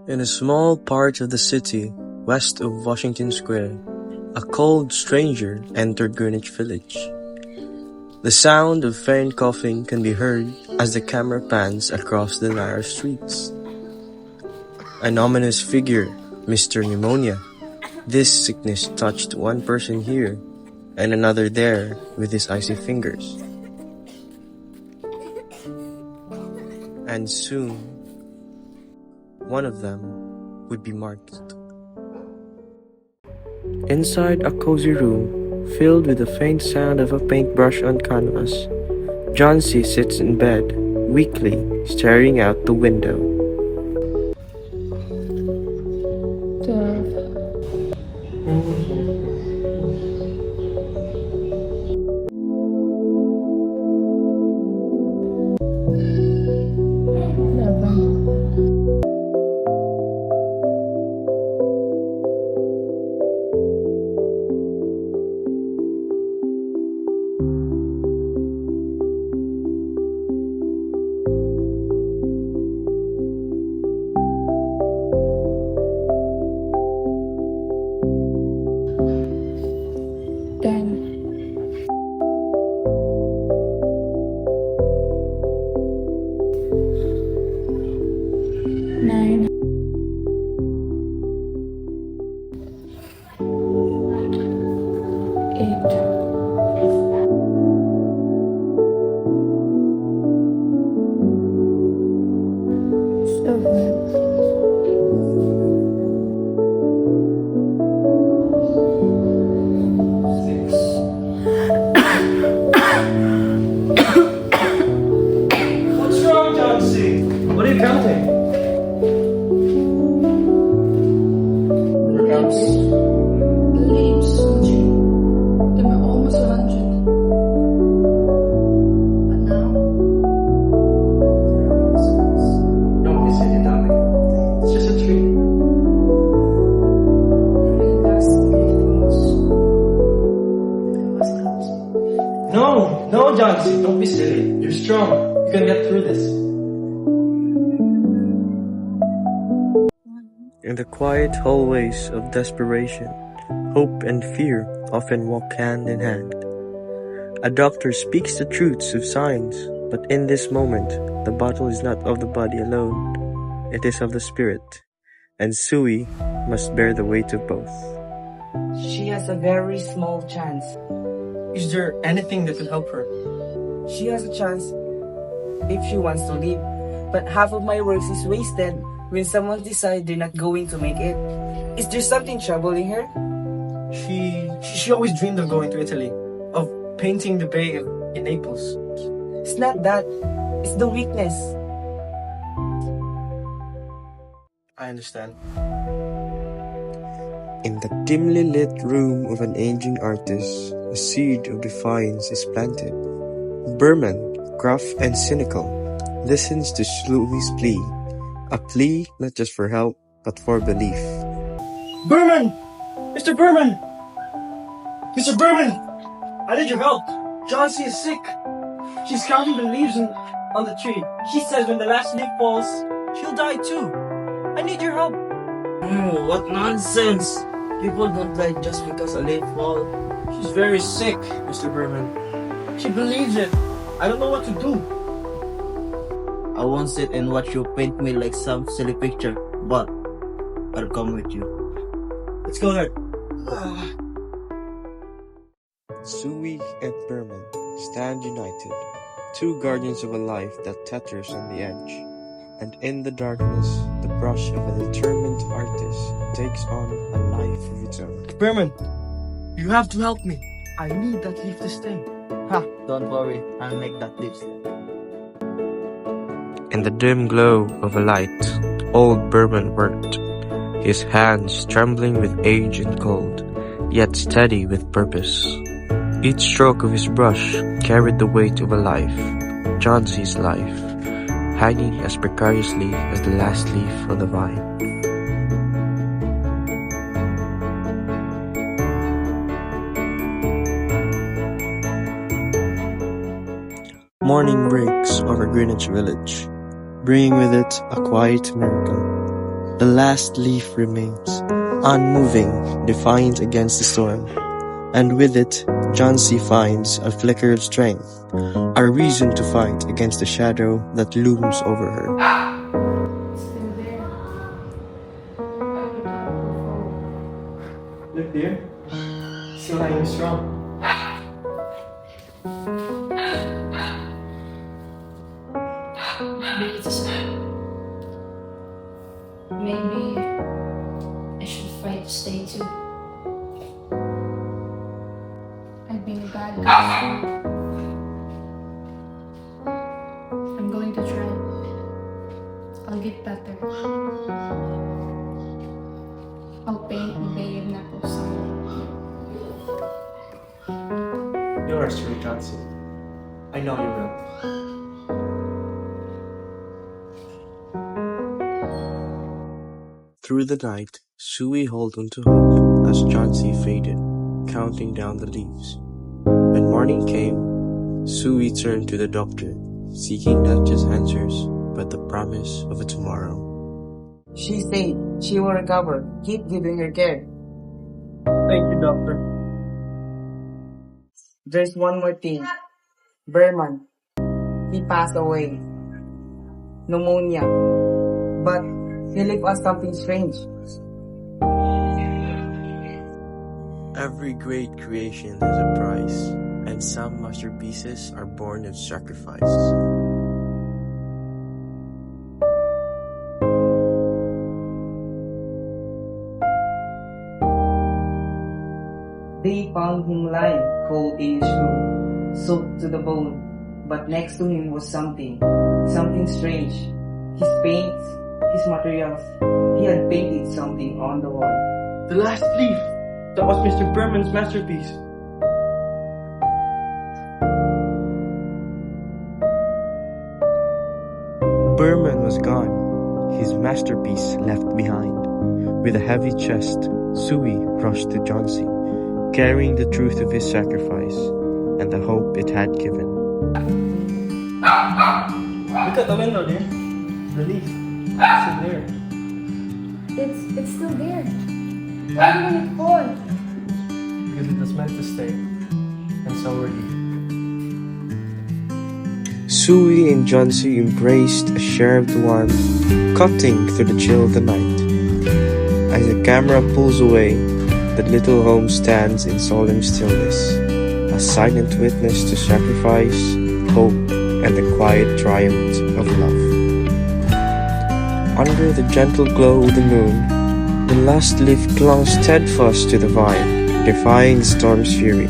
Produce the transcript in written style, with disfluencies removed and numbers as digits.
In a small part of the city west of Washington Square, a cold stranger entered Greenwich Village. The sound of faint coughing can be heard as the camera pans across the narrow streets. An ominous figure, Mr. Pneumonia. This sickness touched one person here and another there with his icy fingers. And soon, one of them would be marked. Inside a cozy room, filled with the faint sound of a paintbrush on canvas, Johnsy sits in bed, weakly staring out the window. What's wrong, Johnsy? What are you counting? Leaves. The leaves, they were almost 100. But now, Don't be silly, darling. It's just a tree. really last beautiful. It was close. No, Johnsy, don't be silly. You're strong. You can get through this. In the quiet hallways of desperation, hope and fear often walk hand in hand. A doctor speaks the truths of science, but in this moment, the battle is not of the body alone, it is of the spirit, and Sui must bear the weight of both. She has a very small chance. Is there anything that can help her? She has a chance if she wants to live. But half of my works is wasted when someone decides they're not going to make it. Is there something troubling her? She always dreamed of going to Italy, of painting the bay in Naples. It's not that. It's the weakness. I understand. In the dimly lit room of an aging artist, a seed of defiance is planted. Behrman, gruff and cynical, listens to Slui's plea, a plea not just for help, but for belief. Behrman! Mr. Behrman! Mr. Behrman! I need your help. Johnsy is sick. She's counting the leaves on the tree. She says when the last leaf falls, she'll die too. I need your help. Oh, what nonsense! People don't die just because a leaf falls. She's very sick, Mr. Behrman. She believes it. I don't know what to do. I won't sit and watch you paint me like some silly picture, but I'll come with you. Let's go there. Sui and Behrman stand united, two guardians of a life that teeters on the edge. And in the darkness, the brush of a determined artist takes on a life of its own. Behrman, you have to help me. I need that leaf to stay. Don't worry, I'll make that leaf stay. In the dim glow of a light, old Behrman worked, his hands trembling with age and cold, yet steady with purpose. Each stroke of his brush carried the weight of a life, Johnsy's life, hanging as precariously as the last leaf on the vine. Morning breaks over Greenwich Village, bringing with it a quiet miracle. The last leaf remains, unmoving, defiant against the storm. And with it, Johnsy finds a flicker of strength, a reason to fight against the shadow that looms over her. Still there. I would not move forward. Look, dear. Still hanging strong. Maybe it's a sign. Maybe I should fight to stay too. I've been a bad guy. I'm going to try. I'll get better. I'll paint and bathe na po somewhere. Yours, Ray Johnsy. I know you will. Through the night, Sui held on to hope as Johnsy faded, counting down the leaves. When morning came, Sui turned to the doctor, seeking not just answers, but the promise of a tomorrow. She said she will recover. Keep giving her care. Thank you, doctor. There's one more thing. Behrman. He passed away. Pneumonia. But he left us something strange. Every great creation has a price, and some masterpieces are born of sacrifice. They found him lying cold in his room, soaked to the bone. But next to him was something strange. His paints, his materials. He had painted something on the wall. The last leaf. That was Mr. Behrman's masterpiece. Behrman was gone, his masterpiece left behind. With a heavy chest, Sui rushed to Johnsy, carrying the truth of his sacrifice and the hope it had given. Look at the window, dear. The leaf. It's still there. It's still there. Why did it fall? Because it was meant to stay. And so were you. Sui and Johnsy embraced a shared warmth, cutting through the chill of the night. As the camera pulls away, the little home stands in solemn stillness, a silent witness to sacrifice, hope, and the quiet triumph of love. Under the gentle glow of the moon, the last leaf clung steadfast to the vine, defying the storm's fury.